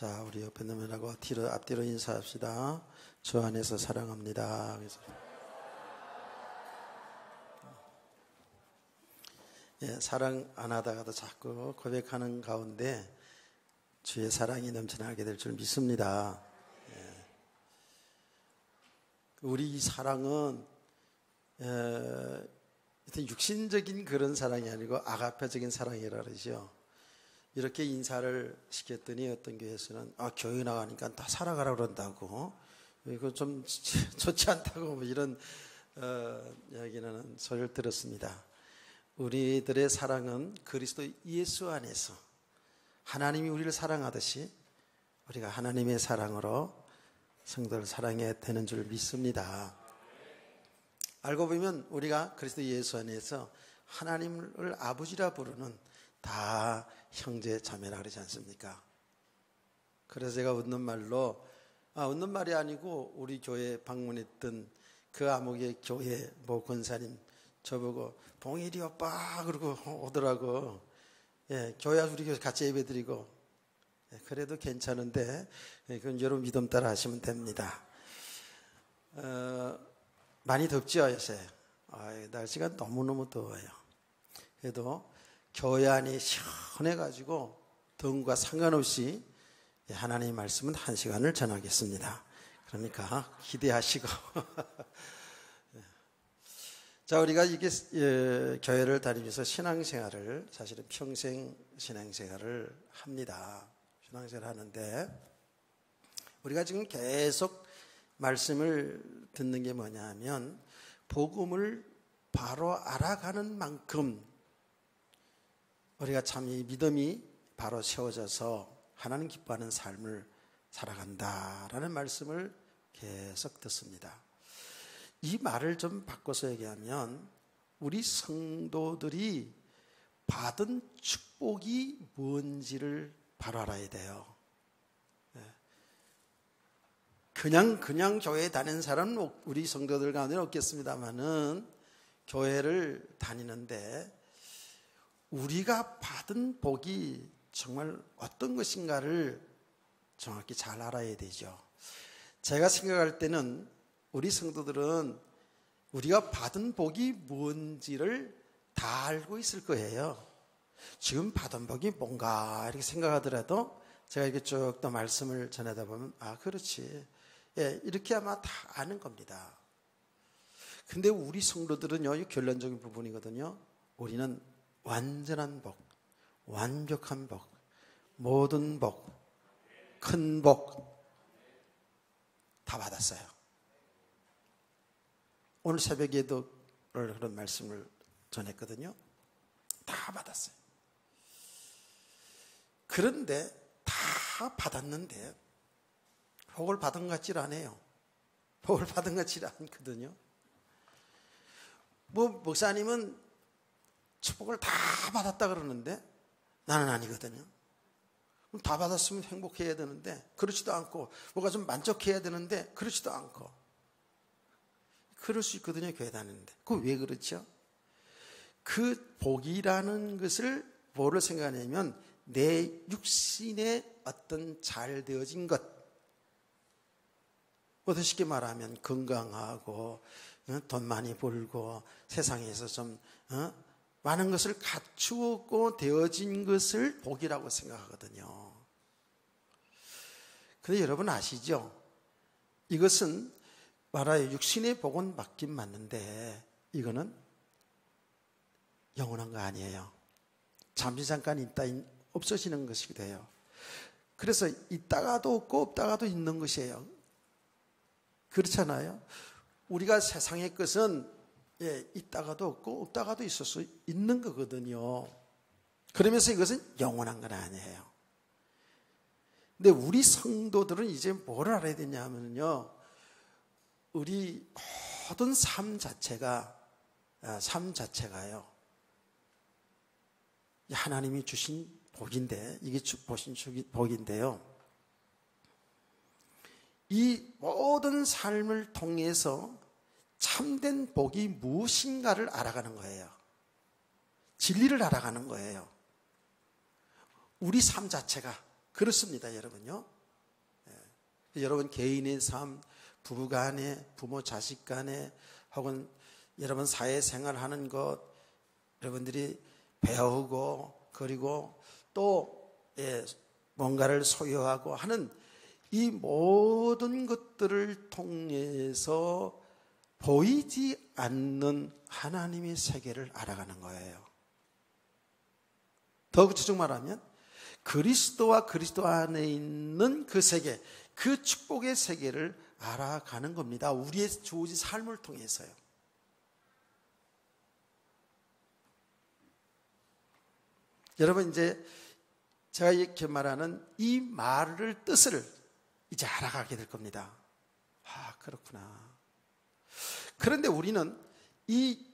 자, 우리 옆에 놈이라고 앞뒤로 인사합시다. 주 안에서 사랑합니다. 사랑 안 하다가도 자꾸 고백하는 가운데 주의 사랑이 넘쳐나게 될 줄 믿습니다. 우리 이 사랑은 육신적인 그런 사랑이 아니고 아가페적인 사랑이라 그러죠. 이렇게 인사를 시켰더니 어떤 교회에서는 교회 나가니까 다 살아가라 그런다고, 이거 좀 좋지 않다고 뭐 이런 이야기는 소리를 들었습니다. 우리들의 사랑은 그리스도 예수 안에서 하나님이 우리를 사랑하듯이 우리가 하나님의 사랑으로 성도를 사랑해야 되는 줄 믿습니다. 알고 보면 우리가 그리스도 예수 안에서 하나님을 아버지라 부르는 다 형제 자매라 그러지 않습니까? 그래서 제가 웃는 웃는 말이 아니고 우리 교회 방문했던 그 암흑의 교회 모 권사님 저보고 봉일이 오빠 그러고 오더라고. 교회 우리 교회 같이 예배드리고. 그래도 괜찮은데 그건 여러분 믿음 따라 하시면 됩니다. 많이 덥죠 요새. 날씨가 너무너무 더워요. 그래도 교회 안이 시원해가지고 더움과 상관없이 하나님의 말씀은 1시간을 전하겠습니다. 그러니까 기대하시고 자, 우리가 이게 교회를 다니면서 신앙생활을 사실은 평생 신앙생활을 합니다. 신앙생활을 하는데 우리가 지금 계속 말씀을 듣는 게 뭐냐 하면 복음을 바로 알아가는 만큼 우리가 참 이 믿음이 바로 세워져서 하나님 기뻐하는 삶을 살아간다라는 말씀을 계속 듣습니다. 이 말을 좀 바꿔서 얘기하면 우리 성도들이 받은 축복이 뭔지를 바로 알아야 돼요. 그냥 교회에 다니는 사람은 우리 성도들 가운데는 없겠습니다만은 교회를 다니는데 우리가 받은 복이 정말 어떤 것인가를 정확히 잘 알아야 되죠. 제가 생각할 때는 우리 성도들은 우리가 받은 복이 뭔지를 다 알고 있을 거예요. 지금 받은 복이 뭔가 이렇게 생각하더라도 제가 이렇게 쭉 또 말씀을 전하다 보면 그렇지. 이렇게 아마 다 아는 겁니다. 근데 우리 성도들은요, 이 결론적인 부분이거든요. 우리는 완전한 복, 완벽한 복, 모든 복, 큰 복 다 받았어요. 오늘 새벽에도 그런 말씀을 전했거든요. 다 받았어요. 그런데 다 받았는데 복을 받은 것 같지는 않아요. 복을 받은 것 같지는 않거든요. 목사님은 축복을 다 받았다 그러는데 나는 아니거든요. 그럼 다 받았으면 행복해야 되는데 그렇지도 않고, 뭐가 좀 만족해야 되는데 그렇지도 않고, 그럴 수 있거든요, 교회 다니는데. 그거 왜 그렇죠? 그 복이라는 것을 뭐를 생각하냐면 내 육신의 어떤 잘 되어진 것, 더 쉽게 말하면 건강하고 돈 많이 벌고 세상에서 좀 많은 것을 갖추었고 되어진 것을 복이라고 생각하거든요. 그런데 여러분 아시죠? 이것은 말하여 육신의 복은 맞긴 맞는데 이거는 영원한 거 아니에요. 잠시 잠깐 있다 없어지는 것이 돼요. 그래서 있다가도 없고 없다가도 있는 것이에요. 그렇잖아요. 우리가 세상의 것은 있다가도 없고 없다가도 있을 수 있는 거거든요. 그러면서 이것은 영원한 건 아니에요. 근데 우리 성도들은 이제 뭘 알아야 되냐면요, 우리 모든 삶 자체가요, 하나님이 주신 복인데, 이게 보신 복인데요, 이 모든 삶을 통해서 참된 복이 무엇인가를 알아가는 거예요. 진리를 알아가는 거예요. 우리 삶 자체가 그렇습니다, 여러분요. 여러분 개인의 삶, 부부 간에, 부모 자식 간에, 혹은 여러분 사회생활하는 것, 여러분들이 배우고 그리고 또 뭔가를 소유하고 하는 이 모든 것들을 통해서 보이지 않는 하나님의 세계를 알아가는 거예요. 더 구체적으로 말하면 그리스도와 그리스도 안에 있는 그 세계, 그 축복의 세계를 알아가는 겁니다. 우리의 주어진 삶을 통해서요. 여러분, 이제 제가 이렇게 말하는 이 말을 뜻을 이제 알아가게 될 겁니다. 아, 그렇구나. 그런데 우리는 이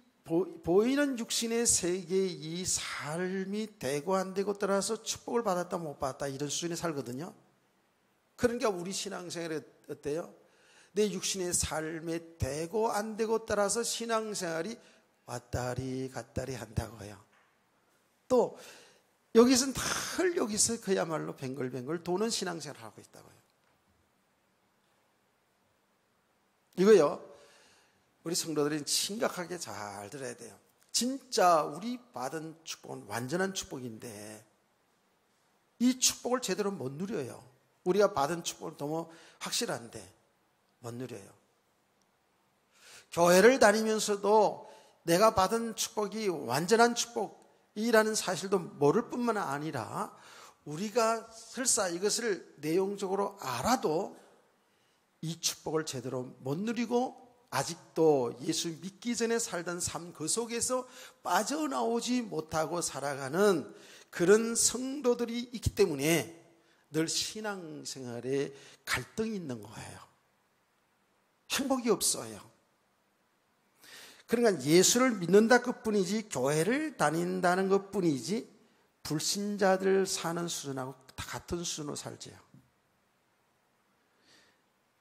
보이는 육신의 세계의 이 삶이 되고 안 되고 따라서 축복을 받았다 못 받았다 이런 수준에 살거든요. 그러니까 우리 신앙생활이 어때요? 내 육신의 삶에 되고 안 되고 따라서 신앙생활이 왔다리 갔다리 한다고요. 또 여기서는 늘 여기서 그야말로 뱅글뱅글 도는 신앙생활을 하고 있다고요. 이거요, 우리 성도들이 심각하게 잘 들어야 돼요. 진짜 우리 받은 축복은 완전한 축복인데 이 축복을 제대로 못 누려요. 우리가 받은 축복은 너무 확실한데 못 누려요. 교회를 다니면서도 내가 받은 축복이 완전한 축복이라는 사실도 모를 뿐만 아니라 우리가 설사 이것을 내용적으로 알아도 이 축복을 제대로 못 누리고 아직도 예수 믿기 전에 살던 삶 그 속에서 빠져나오지 못하고 살아가는 그런 성도들이 있기 때문에 늘 신앙생활에 갈등이 있는 거예요. 행복이 없어요. 그러니까 예수를 믿는다 그뿐이지 교회를 다닌다는 것뿐이지 불신자들 사는 수준하고 다 같은 수준으로 살지요.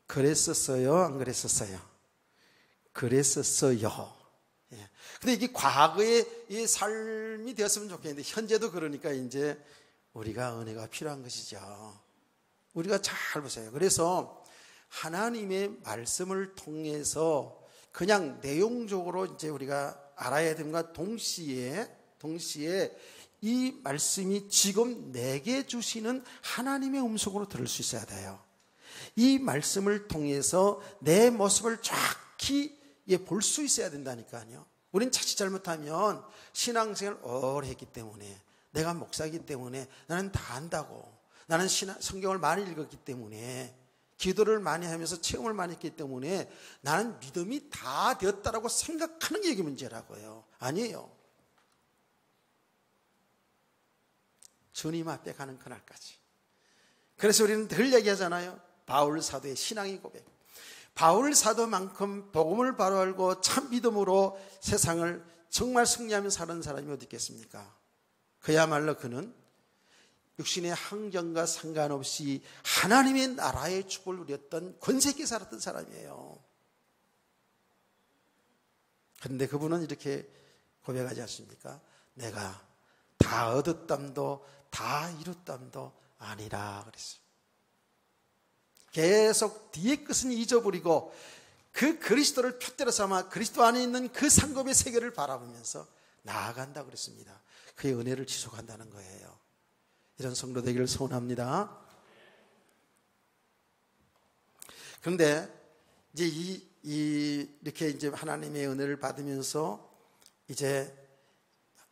그랬었어요? 안 그랬었어요? 그랬었어요. 예. 근데 이게 과거의 이 삶이 되었으면 좋겠는데 현재도 그러니까 이제 우리가 은혜가 필요한 것이죠. 우리가 잘 보세요. 그래서 하나님의 말씀을 통해서 그냥 내용적으로 이제 우리가 알아야 됩니다. 동시에 이 말씀이 지금 내게 주시는 하나님의 음성으로 들을 수 있어야 돼요. 이 말씀을 통해서 내 모습을 정확히 볼 수 있어야 된다니까요. 우린 자칫 잘못하면 신앙생활을 오래 했기 때문에 내가 목사이기 때문에 나는 다 안다고 나는 성경을 많이 읽었기 때문에 기도를 많이 하면서 체험을 많이 했기 때문에 나는 믿음이 다 되었다라고 생각하는 게 이게 문제라고요. 아니에요. 주님 앞에 가는 그날까지. 그래서 우리는 늘 얘기하잖아요. 바울 사도의 신앙의 고백. 바울 사도만큼 복음을 바로 알고 참 믿음으로 세상을 정말 승리하며 사는 사람이 어디 있겠습니까? 그야말로 그는 육신의 환경과 상관없이 하나님의 나라의 축복을 누렸던 권세 있게 살았던 사람이에요. 그런데 그분은 이렇게 고백하지 않습니까? 내가 다 얻었담도 다 이뤘담도 아니라 그랬어요. 계속 뒤의 것은 잊어버리고 그 그리스도를 표대로 삼아 그리스도 안에 있는 그 상급의 세계를 바라보면서 나아간다 그랬습니다. 그의 은혜를 지속한다는 거예요. 이런 성도 되기를 소원합니다. 그런데 이제 이렇게 이제 하나님의 은혜를 받으면서 이제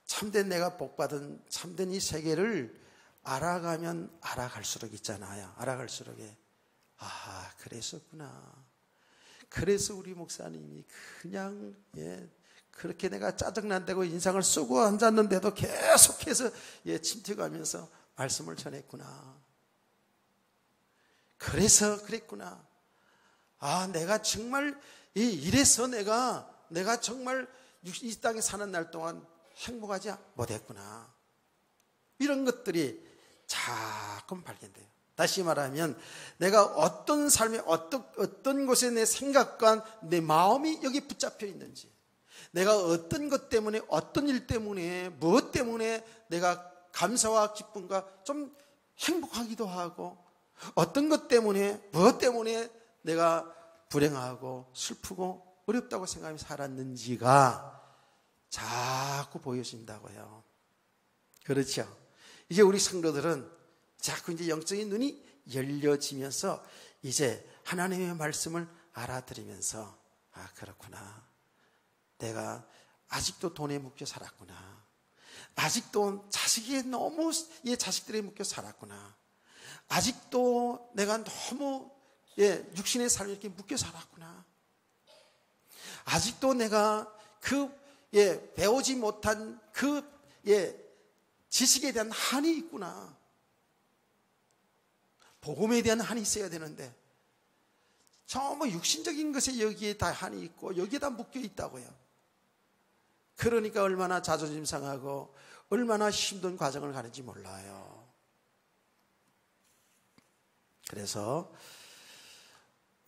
참된 내가 복받은 참된 이 세계를 알아가면 알아갈수록 있잖아요. 알아갈수록에 아, 그랬었구나. 그래서 우리 목사님이 그냥 그렇게 내가 짜증난다고 인상을 쓰고 앉았는데도 계속해서 침튀어가면서 말씀을 전했구나. 그래서 그랬구나. 아, 내가 정말 이래서 내가 정말 이 땅에 사는 날 동안 행복하지 못했구나. 이런 것들이 자꾸 발견돼요. 다시 말하면 내가 어떤 삶에 어떤 곳에 내 생각과 내 마음이 여기 붙잡혀 있는지, 내가 어떤 것 때문에 어떤 일 때문에 무엇 때문에 내가 감사와 기쁨과 좀 행복하기도 하고 어떤 것 때문에 무엇 때문에 내가 불행하고 슬프고 어렵다고 생각하며 살았는지가 자꾸 보여진다고요. 그렇죠. 이제 우리 성도들은 자꾸 이제 영적인 눈이 열려지면서 이제 하나님의 말씀을 알아들으면서 아, 그렇구나. 내가 아직도 돈에 묶여 살았구나. 아직도 자식들에 묶여 살았구나. 아직도 내가 너무 육신의 삶에 이렇게 묶여 살았구나. 아직도 내가 배우지 못한 지식에 대한 한이 있구나. 복음에 대한 한이 있어야 되는데 전부 육신적인 것에 여기에 다 한이 있고 여기에 다 묶여 있다고요. 그러니까 얼마나 자존심 상하고 얼마나 힘든 과정을 가는지 몰라요. 그래서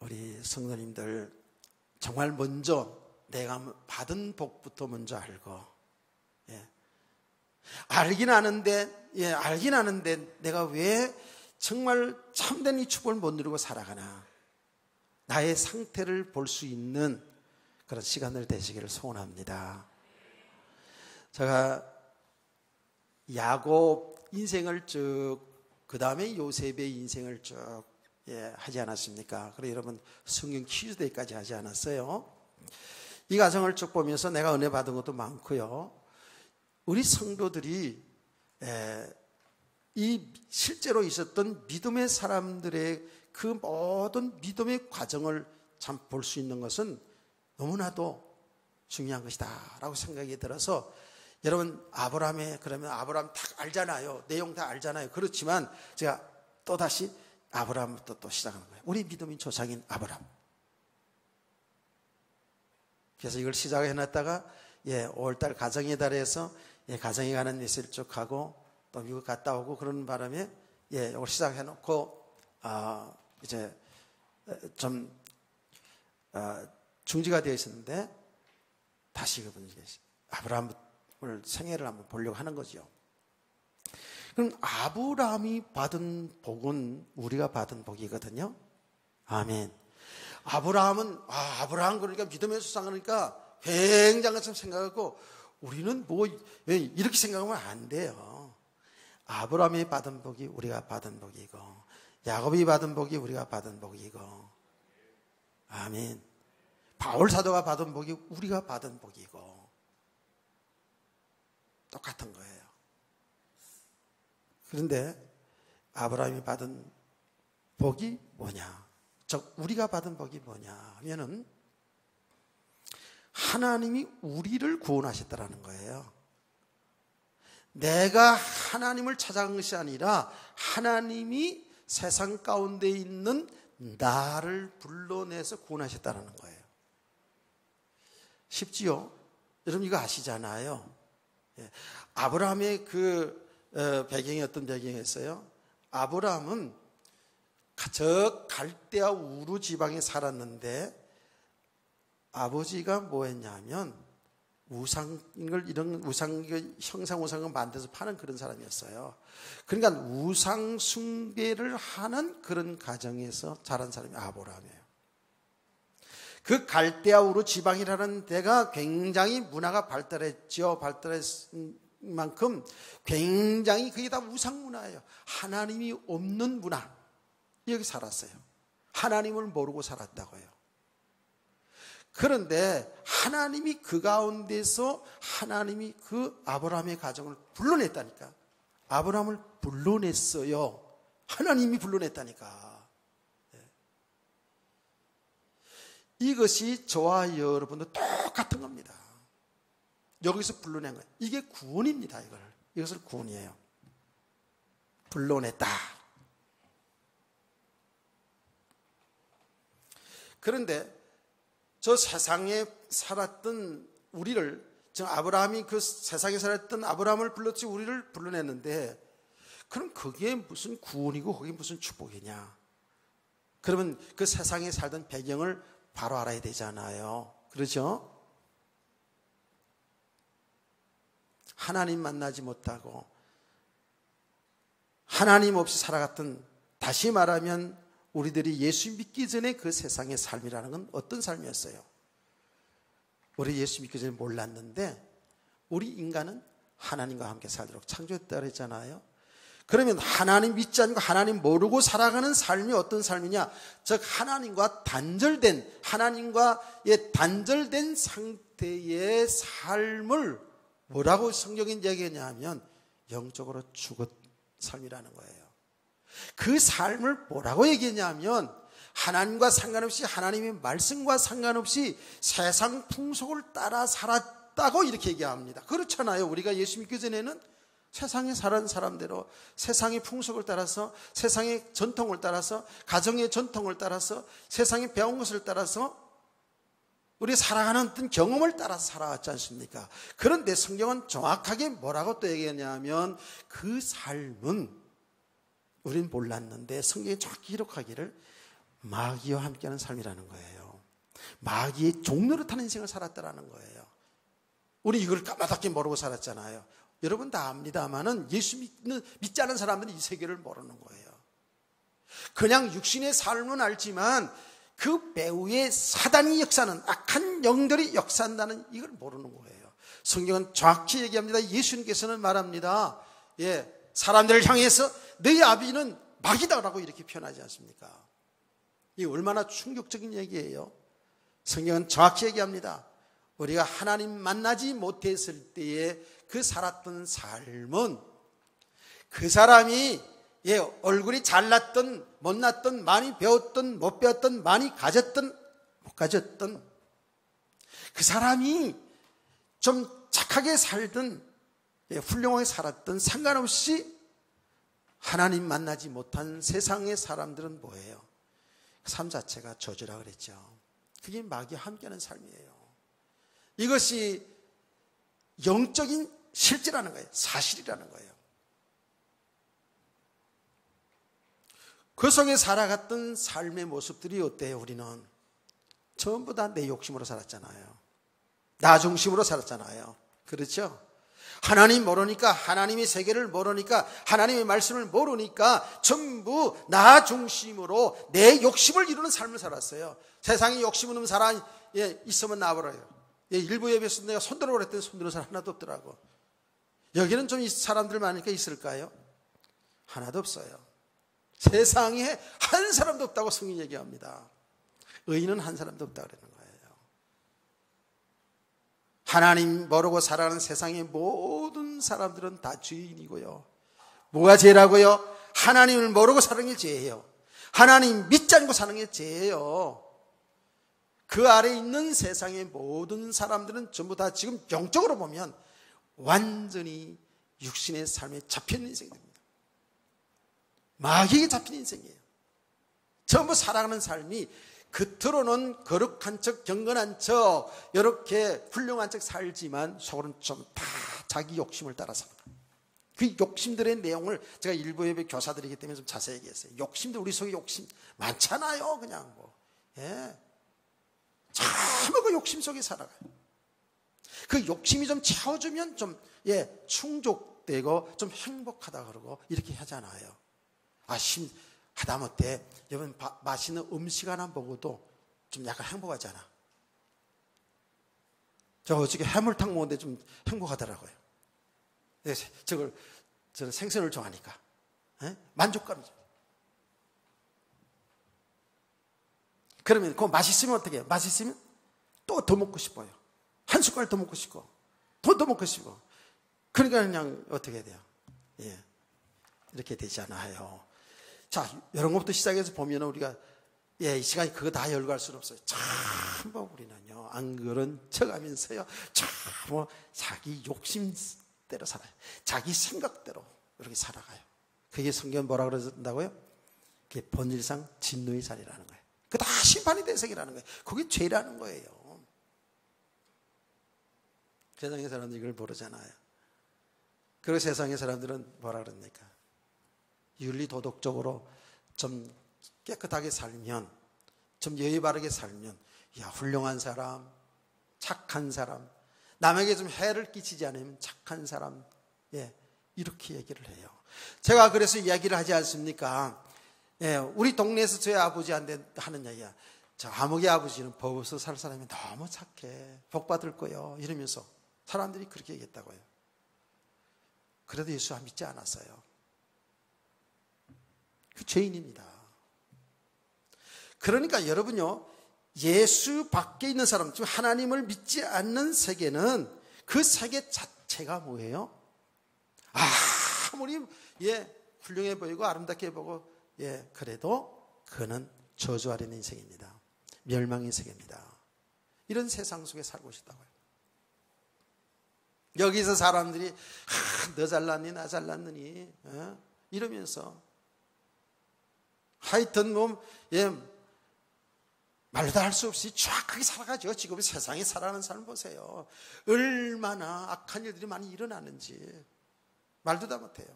우리 성도님들 정말 먼저 내가 받은 복부터 먼저 알고, 알긴 아는데 내가 왜 정말 참된 이 축복을 못 누리고 살아가나, 나의 상태를 볼 수 있는 그런 시간을 되시기를 소원합니다. 제가 야곱 인생을 쭉, 그 다음에 요셉의 인생을 쭉 하지 않았습니까? 그리고 여러분 성경 퀴즈데이까지 하지 않았어요? 이 과정을 쭉 보면서 내가 은혜 받은 것도 많고요. 우리 성도들이 이 실제로 있었던 믿음의 사람들의 그 모든 믿음의 과정을 참 볼 수 있는 것은 너무나도 중요한 것이다 라고 생각이 들어서, 여러분 그러면 아브라함 다 알잖아요. 내용 다 알잖아요. 그렇지만 제가 또다시 아브라함부터 또 시작하는 거예요. 우리 믿음의 조상인 아브라함. 그래서 이걸 시작을 해놨다가 5월달 가정의 달에서 가정에 가는 메시지를 쭉 하고 또 미국 갔다 오고 그러는 바람에 이걸 시작해놓고 이제 좀 중지가 되어 있었는데 다시 그분이 아브라함을 생애를 한번 보려고 하는 거죠. 그럼 아브라함이 받은 복은 우리가 받은 복이거든요. 아멘. 아브라함 그러니까 믿음의 수상하니까 굉장한 것처럼 생각하고 우리는 왜 이렇게 생각하면 안 돼요. 아브라함이 받은 복이 우리가 받은 복이고, 야곱이 받은 복이 우리가 받은 복이고, 아멘. 바울 사도가 받은 복이 우리가 받은 복이고, 똑같은 거예요. 그런데 아브라함이 받은 복이 뭐냐? 즉 우리가 받은 복이 뭐냐 하면은 하나님이 우리를 구원하셨다라는 거예요. 내가 하나님을 찾아간 것이 아니라 하나님이 세상 가운데 있는 나를 불러내서 구원하셨다는 거예요. 쉽지요? 여러분 이거 아시잖아요. 아브라함의 배경이 어떤 배경이었어요? 아브라함은 저 갈대아 우루 지방에 살았는데 아버지가 뭐 했냐면 형상 우상을 만들어서 파는 그런 사람이었어요. 그러니까 우상 숭배를 하는 그런 가정에서 자란 사람이 아브라함이에요. 그 갈대아 우루 지방이라는 데가 굉장히 문화가 발달했죠. 발달했을 만큼 굉장히 그게 다 우상 문화예요. 하나님이 없는 문화. 여기 살았어요. 하나님을 모르고 살았다고요. 그런데 하나님이 그 가운데서 하나님이 그 아브라함의 가정을 불러냈다니까. 아브라함을 불러냈어요. 하나님이 불러냈다니까. 이것이 저와 여러분도 똑같은 겁니다. 여기서 불러낸 거예요. 이게 구원입니다. 이것을 구원이에요. 불러냈다. 그런데 저 세상에 살았던 우리를, 즉 아브라함이 그 세상에 살았던 아브라함을 불렀지 우리를 불러냈는데, 그럼 그게 무슨 구원이고 그게 무슨 축복이냐? 그러면 그 세상에 살던 배경을 바로 알아야 되잖아요. 그렇죠? 하나님 만나지 못하고 하나님 없이 살아갔던, 다시 말하면 우리들이 예수 믿기 전에 그 세상의 삶이라는 건 어떤 삶이었어요? 우리 예수 믿기 전에 몰랐는데 우리 인간은 하나님과 함께 살도록 창조했다 그랬잖아요. 그러면 하나님 믿지 않고 하나님 모르고 살아가는 삶이 어떤 삶이냐? 즉 하나님과의 단절된 상태의 삶을 뭐라고 성경이 얘기하냐면 영적으로 죽은 삶이라는 거예요. 그 삶을 뭐라고 얘기했냐면 하나님과 상관없이, 하나님의 말씀과 상관없이 세상 풍속을 따라 살았다고 이렇게 얘기합니다. 그렇잖아요. 우리가 예수 믿기 전에는 세상에 사는 사람대로 세상의 풍속을 따라서, 세상의 전통을 따라서, 가정의 전통을 따라서, 세상에 배운 것을 따라서 우리 살아가는 어떤 경험을 따라서 살아왔지 않습니까? 그런데 성경은 정확하게 뭐라고 또 얘기하냐면 그 삶은 우린 몰랐는데 성경이 정확히 기록하기를 마귀와 함께하는 삶이라는 거예요. 마귀의 종로를 타는 인생을 살았다라는 거예요. 우리 이걸 까마득히 모르고 살았잖아요. 여러분 다 압니다만은 예수 믿지 않은 사람들은 이 세계를 모르는 거예요. 그냥 육신의 삶은 알지만 그 배후에 사단이 역사하는, 악한 영들이 역사한다는 이걸 모르는 거예요. 성경은 정확히 얘기합니다. 예수님께서는 말합니다. 사람들을 향해서 너희 아비는 마귀다라고 이렇게 표현하지 않습니까? 이게 얼마나 충격적인 얘기예요. 성경은 정확히 얘기합니다. 우리가 하나님 만나지 못했을 때에 그 살았던 삶은 그 사람이 얼굴이 잘났던 못났던, 많이 배웠던 못 배웠던, 많이 가졌던 못 가졌던, 그 사람이 좀 착하게 살든 훌륭하게 살았던 상관없이 하나님 만나지 못한 세상의 사람들은 뭐예요? 삶 자체가 저주라 그랬죠. 그게 마귀와 함께하는 삶이에요. 이것이 영적인 실제라는 거예요. 사실이라는 거예요. 그 속에 살아갔던 삶의 모습들이 어때요? 우리는 전부 다 내 욕심으로 살았잖아요. 나 중심으로 살았잖아요. 그렇죠? 하나님 모르니까, 하나님의 세계를 모르니까, 하나님의 말씀을 모르니까 전부 나 중심으로 내 욕심을 이루는 삶을 살았어요. 세상에 욕심 없는 사람 있으면 나와버려요. 일부 예배에서 내가 손들어보라 했더니 손드는 사람 하나도 없더라고. 여기는 좀 사람들 많으니까 있을까요? 하나도 없어요. 세상에 한 사람도 없다고 성경이 얘기합니다. 의인은 한 사람도 없다 그러는 거예요. 하나님 모르고 살아가는 세상의 모든 사람들은 다 죄인이고요. 뭐가 죄라고요? 하나님을 모르고 사는 게 죄예요. 하나님 믿지 않고 사는 게 죄예요. 그 아래에 있는 세상의 모든 사람들은 전부 다 지금 영적으로 보면 완전히 육신의 삶에 잡혀있는 인생들입니다. 마귀에게 잡힌 인생이에요. 전부 살아가는 삶이 겉으로는 거룩한 척, 경건한 척, 이렇게 훌륭한 척 살지만 속으로는 좀 다 자기 욕심을 따라 살아요. 그 욕심들의 내용을 제가 일부 예배 교사들이기 때문에 좀 자세히 얘기했어요. 욕심들, 우리 속에 욕심 많잖아요. 그냥 전부 그 욕심 속에 살아가요. 그 욕심이 좀 채워주면 좀 충족되고 좀 행복하다 그러고 이렇게 하잖아요. 하다못해 여러분 맛있는 음식 하나 먹어도 좀 약간 행복하잖아. 저 어저께 해물탕 먹었는데 좀 행복하더라고요. 저는 생선을 좋아하니까 만족감이죠. 그러면 그거 맛있으면 어떻게 해요? 맛있으면 또 더 먹고 싶어요. 한 숟갈 더 먹고 싶고 더 먹고 싶고. 그러니까 그냥 어떻게 해야 돼요? 이렇게 되잖아요. 자, 이런 것부터 시작해서 보면 우리가 이 시간에 그거 다 열거할 수는 없어요. 참 우리는요 안 그런 척하면서요 참 자기 욕심대로 살아요. 자기 생각대로 이렇게 살아가요. 그게 성경 뭐라 그러는다고요? 그게 본질상 진노의 자리라는 거예요. 그 다 심판의 대상이라는 거예요. 그게 죄라는 거예요. 세상의 사람들이 이걸 모르잖아요. 그리고 세상의 사람들은 뭐라 그럽니까? 윤리 도덕적으로 좀 깨끗하게 살면, 좀 예의 바르게 살면, 훌륭한 사람, 착한 사람, 남에게 좀 해를 끼치지 않으면 착한 사람, 이렇게 얘기를 해요. 제가 그래서 이야기를 하지 않습니까? 예, 우리 동네에서 저희 아버지한테 하는 이야기야. 저 아무개 아버지는 법 없어 살 사람이 너무 착해. 복 받을 거요. 이러면서 사람들이 그렇게 얘기했다고요. 그래도 예수 안 믿지 않았어요. 그 죄인입니다. 그러니까 여러분요, 예수 밖에 있는 사람, 즉 하나님을 믿지 않는 세계는 그 세계 자체가 뭐예요? 아무리 훌륭해 보이고 아름답게 보고 그래도 그는 저주 아래 있는 인생입니다. 멸망의 세계입니다. 이런 세상 속에 살고 싶다고요. 여기서 사람들이 너 잘났니 나 잘났느니 이러면서 하여튼 말도 할 수 없이 정확하게 살아가죠. 지금 세상에 살아가는 사람 보세요. 얼마나 악한 일들이 많이 일어나는지 말도 다 못해요.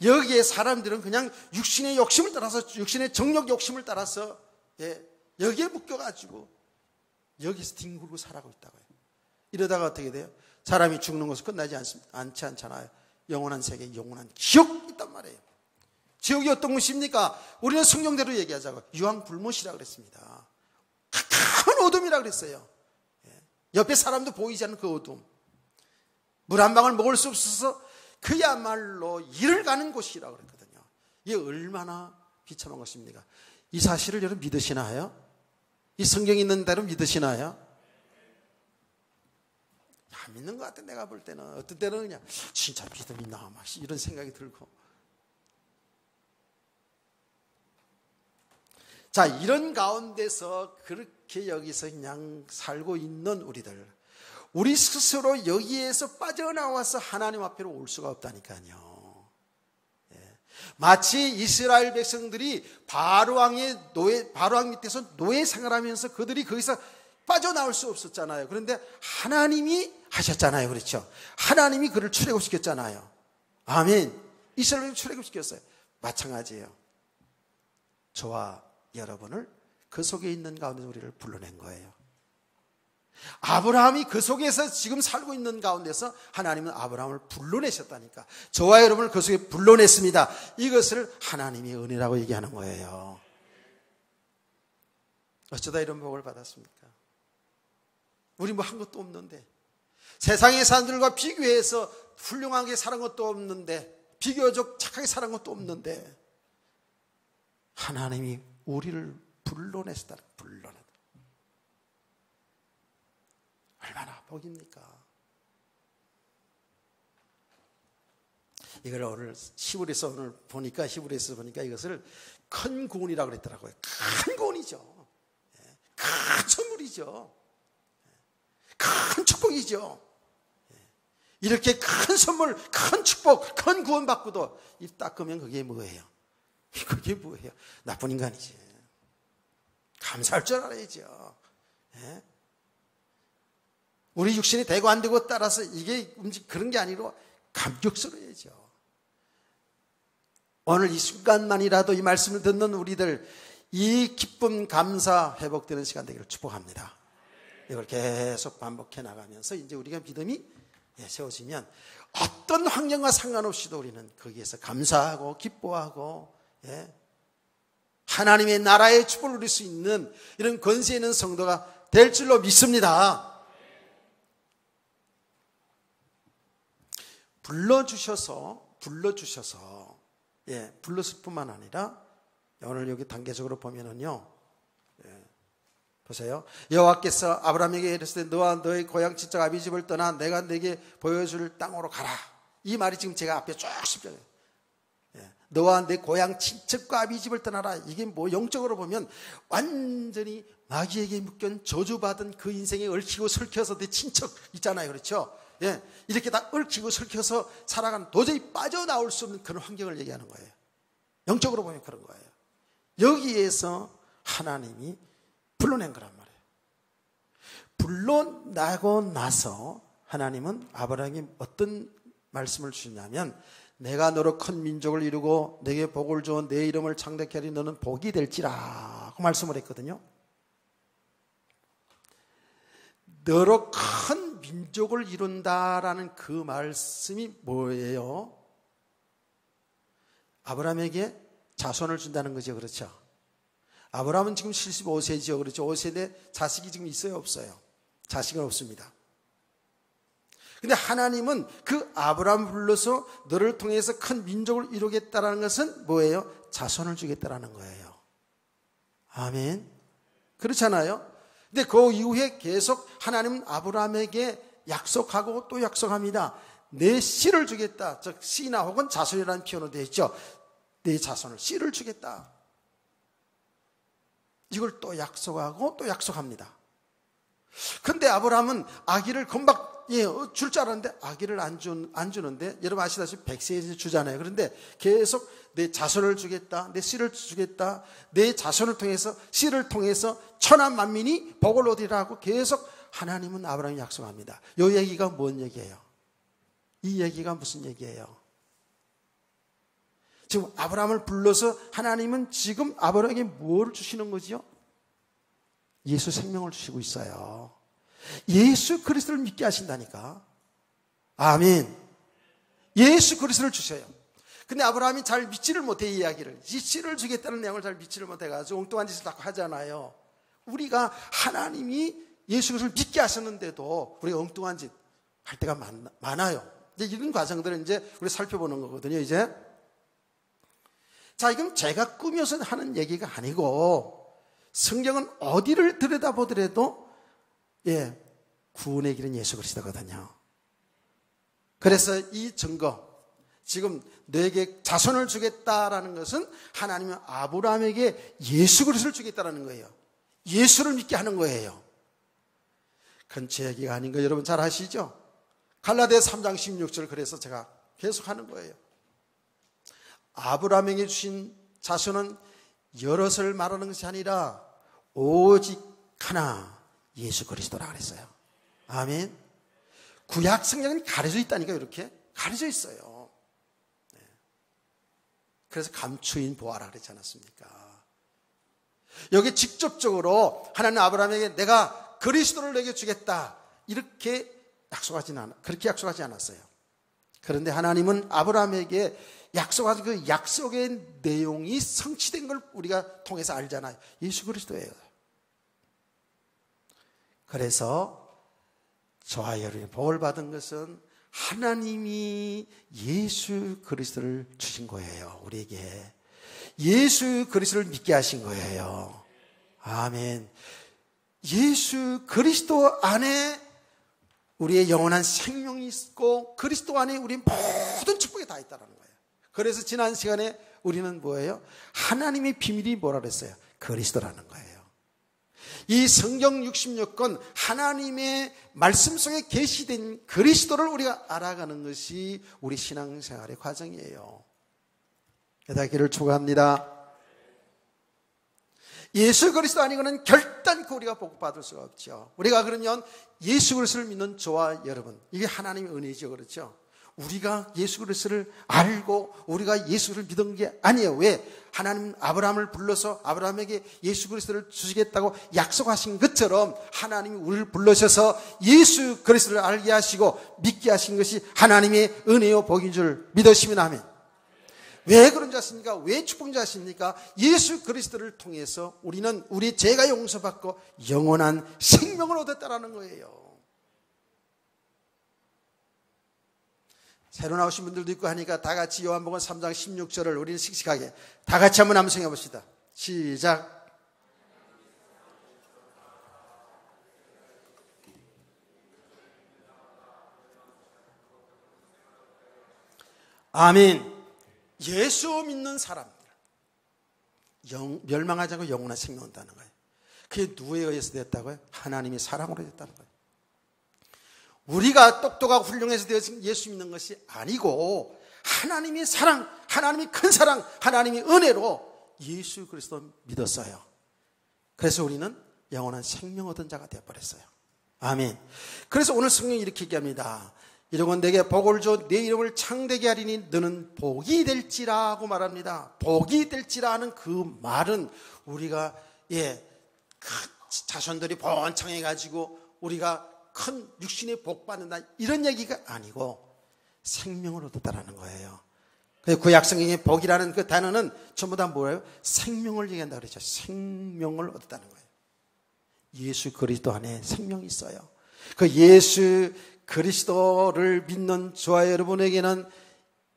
여기에 사람들은 그냥 육신의 욕심을 따라서, 육신의 정욕 욕심을 따라서 여기에 묶여가지고 여기서 뒹굴고 살아가고 있다고요. 이러다가 어떻게 돼요? 사람이 죽는 것은 끝나지 않지 않잖아요. 영원한 세계, 영원한 지옥 있단 말이에요. 지옥이 어떤 곳입니까? 우리는 성경대로 얘기하자고 유황불못이라 그랬습니다. 큰 어둠이라 그랬어요. 옆에 사람도 보이지 않는 그 어둠. 물 한 방울 먹을 수 없어서 그야말로 이를 가는 곳이라고 그랬거든요. 이게 얼마나 비참한 것입니까? 이 사실을 여러분 믿으시나요? 이 성경에 있는 대로 믿으시나요? 안 믿는 것 같아. 내가 볼 때는 어떤 때는 그냥 진짜 믿음이 있나 막 이런 생각이 들고. 자, 이런 가운데서 그렇게 여기서 그냥 살고 있는 우리 스스로 여기에서 빠져나와서 하나님 앞으로 올 수가 없다니까요. 마치 이스라엘 백성들이 바로왕 밑에서 노예 생활하면서 그들이 거기서 빠져나올 수 없었잖아요. 그런데 하나님이 하셨잖아요. 그렇죠? 하나님이 그를 출애굽시켰잖아요. 아멘. 이스라엘을 출애굽시켰어요. 마찬가지예요. 저와 여러분을 그 속에 있는 가운데 우리를 불러낸 거예요. 아브라함이 그 속에서 지금 살고 있는 가운데서 하나님은 아브라함을 불러내셨다니까. 저와 여러분을 그 속에 불러냈습니다. 이것을 하나님의 은혜라고 얘기하는 거예요. 어쩌다 이런 복을 받았습니까? 우리 뭐 한 것도 없는데, 세상의 사람들과 비교해서 훌륭하게 살은 것도 없는데, 비교적 착하게 살은 것도 없는데 하나님이 우리를 불러내셨다. 얼마나 복입니까? 이걸 오늘 히브리서 보니까 이것을 큰 구원이라고 그랬더라고요. 큰 구원이죠. 큰 선물이죠. 큰 축복이죠. 이렇게 큰 선물, 큰 축복, 큰 구원 받고도 입 닦으면 그게 뭐예요? 그게 뭐예요? 나쁜 인간이지. 감사할 줄 알아야죠. 우리 육신이 되고 안 되고 따라서 이게 그런 게 아니고 감격스러워야죠. 오늘 이 순간만이라도 이 말씀을 듣는 우리들 이 기쁨, 감사, 회복되는 시간 되기를 축복합니다. 이걸 계속 반복해 나가면서 이제 우리가 믿음이 세워지면 어떤 환경과 상관없이도 우리는 거기에서 감사하고 기뻐하고 하나님의 나라의 축복을 누릴 수 있는 이런 권세 있는 성도가 될 줄로 믿습니다. 불러주셔서 불렀을 뿐만 아니라 오늘 여기 단계적으로 보면은요, 보세요. 여호와께서 아브라함에게 이르시되 너와 너의 고향 친척 아비 집을 떠나 내가 네게 보여줄 땅으로 가라. 이 말이 지금 제가 앞에 쭉 십자가에 너와 내 고향 친척과 아비 집을 떠나라. 이게 뭐 영적으로 보면 완전히 마귀에게 묶여 저주받은 그 인생에 얽히고 설켜서 내 친척 있잖아요. 그렇죠? 이렇게 다 얽히고 설켜서 살아가는 도저히 빠져나올 수 없는 그런 환경을 얘기하는 거예요. 영적으로 보면 그런 거예요. 여기에서 하나님이 불러낸 거란 말이에요. 불러나고 나서 하나님은 아브라함에게 어떤 말씀을 주냐면 내가 너로 큰 민족을 이루고 내게 복을 주어 내 이름을 창대케 하리 너는 복이 될지라 그 말씀을 했거든요. 너로 큰 민족을 이룬다라는 그 말씀이 뭐예요? 아브라함에게 자손을 준다는 거죠. 그렇죠? 아브라함은 지금 75세죠. 그렇죠? 5세대 자식이 지금 있어요? 없어요? 자식은 없습니다. 근데 하나님은 그 아브라함을 불러서 너를 통해서 큰 민족을 이루겠다라는 것은 뭐예요? 자손을 주겠다라는 거예요. 아멘. 그렇잖아요? 근데 그 이후에 계속 하나님은 아브라함에게 약속하고 또 약속합니다. 내 씨를 주겠다. 즉 씨나 혹은 자손이라는 표현으로 되어 있죠. 내 자손을 씨를 주겠다. 이걸 또 약속하고 또 약속합니다. 근데 아브라함은 아기를 금방 줄 줄 알았는데 아기를 안 주는데, 여러분 아시다시피 100세에 주잖아요. 그런데 계속 내 자손을 주겠다, 내 씨를 주겠다, 내 자손을 통해서 씨를 통해서 천한 만민이 복을 얻으리라고 계속 하나님은 아브라함이 약속합니다. 이 얘기가 뭔 얘기예요? 이 얘기가 무슨 얘기예요? 지금 아브라함을 불러서 하나님은 지금 아브라함에게 뭘 주시는 거죠? 예수 생명을 주시고 있어요. 예수 그리스도를 믿게 하신다니까. 아멘. 예수 그리스도를 주셔요. 근데 아브라함이 잘 믿지를 못해. 이 이야기를, 이 씨를 주겠다는 내용을 잘 믿지를 못해가지고 엉뚱한 짓을 자꾸 하잖아요. 우리가 하나님이 예수 그리스도를 믿게 하셨는데도 우리가 엉뚱한 짓 할 때가 많아요. 이제 이런 과정들을 이제 우리 살펴보는 거거든요. 이제 자, 이건 제가 꾸며서 하는 얘기가 아니고 성경은 어디를 들여다보더라도 구원의 길은 예수 그리스도거든요. 그래서 이 증거, 지금 너에게 자손을 주겠다라는 것은 하나님은 아브라함에게 예수 그리스도를 주겠다라는 거예요. 예수를 믿게 하는 거예요. 그건 제 얘기가 아닌 거 여러분 잘 아시죠? 갈라디아서 3장 16절, 그래서 제가 계속 하는 거예요. 아브라함에게 주신 자손은 여럿을 말하는 것이 아니라 오직 하나, 예수 그리스도라 그랬어요. 아멘. 구약 성경은 가려져 있다니까. 이렇게 가려져 있어요. 네. 그래서 감추인 보아라 그랬지 않았습니까? 여기 직접적으로 하나님 아브라함에게 내가 그리스도를 내게 주겠다 이렇게 그렇게 약속하지 않았어요. 그런데 하나님은 아브라함에게 약속한 그 약속의 내용이 성취된 걸 우리가 통해서 알잖아요. 예수 그리스도예요. 그래서 저와 여러분이 복을 받은 것은 하나님이 예수 그리스도를 주신 거예요. 우리에게 예수 그리스도를 믿게 하신 거예요. 아멘. 예수 그리스도 안에 우리의 영원한 생명이 있고 그리스도 안에 우리 모든 축복이 다 있다는 거예요. 그래서 지난 시간에 우리는 뭐예요? 하나님의 비밀이 뭐라 그랬어요? 그리스도라는 거예요. 이 성경 66권 하나님의 말씀 속에 계시된 그리스도를 우리가 알아가는 것이 우리 신앙생활의 과정이에요. 되기를 축원합니다. 예수 그리스도 아니고는 결단코 우리가 복받을 수가 없죠. 우리가 그러면 예수 그리스도를 믿는 저와 여러분, 이게 하나님의 은혜죠. 그렇죠? 우리가 예수 그리스도를 알고 우리가 예수를 믿은 게 아니에요. 왜? 하나님 아브라함을 불러서 아브라함에게 예수 그리스도를 주시겠다고 약속하신 것처럼 하나님이 우리를 불러셔서 예수 그리스도를 알게 하시고 믿게 하신 것이 하나님의 은혜요 복인 줄 믿으시면 아멘. 왜 그런 줄 아십니까? 왜 축복인 줄 아십니까? 예수 그리스도를 통해서 우리는 우리 죄가 용서받고 영원한 생명을 얻었다라는 거예요. 새로 나오신 분들도 있고 하니까 다 같이 요한복음 3장 16절을 우리는 씩씩하게 다 같이 한번 암송해 봅시다. 시작. 아멘. 예수 믿는 사람들 멸망하지 않고 영원한 생명을 얻는다는 거예요. 그게 누구에 의해서 됐다고요? 하나님의 사랑으로 됐다는 거예요. 우리가 똑똑하고 훌륭해서 되어진 예수 믿는 것이 아니고 하나님의 사랑, 하나님의 큰 사랑, 하나님의 은혜로 예수 그리스도 믿었어요. 그래서 우리는 영원한 생명 얻은 자가 되어버렸어요. 아멘. 그래서 오늘 성경이 이렇게 얘기합니다. 이러건 내게 복을 줘 내 이름을 창대게 하리니 너는 복이 될지라고 말합니다. 복이 될지라는 그 말은 우리가 자손들이 번창해 가지고 우리가 큰 육신의 복 받는다 이런 얘기가 아니고 생명을 얻었다라는 거예요. 구약성경의 복이라는 그 단어는 전부 다 뭐예요? 생명을 얘기한다 그랬죠. 생명을 얻었다는 거예요. 예수 그리스도 안에 생명이 있어요. 그 예수 그리스도를 믿는 저와 여러분에게는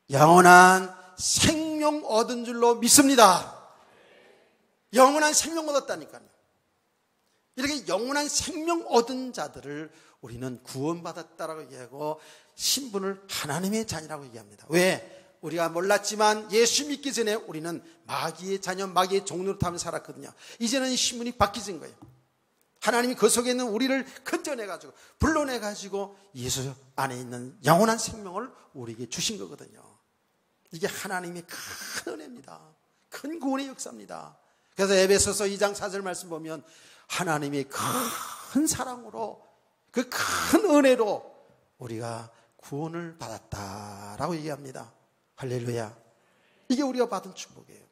영원한 생명 얻은 줄로 믿습니다. 영원한 생명 얻었다니까요. 이렇게 영원한 생명 얻은 자들을 우리는 구원받았다라고 얘기하고 신분을 하나님의 자녀라고 얘기합니다. 왜? 우리가 몰랐지만 예수 믿기 전에 우리는 마귀의 자녀, 마귀의 종로를 타며 살았거든요. 이제는 이 신분이 바뀌진 거예요. 하나님이 그 속에 있는 우리를 건져내가지고 불러내가지고 예수 안에 있는 영원한 생명을 우리에게 주신 거거든요. 이게 하나님의 큰 은혜입니다. 큰 구원의 역사입니다. 그래서 에베소서 2장 4절 말씀 보면 하나님의 큰 사랑으로 그 큰 은혜로 우리가 구원을 받았다라고 얘기합니다. 할렐루야. 이게 우리가 받은 축복이에요.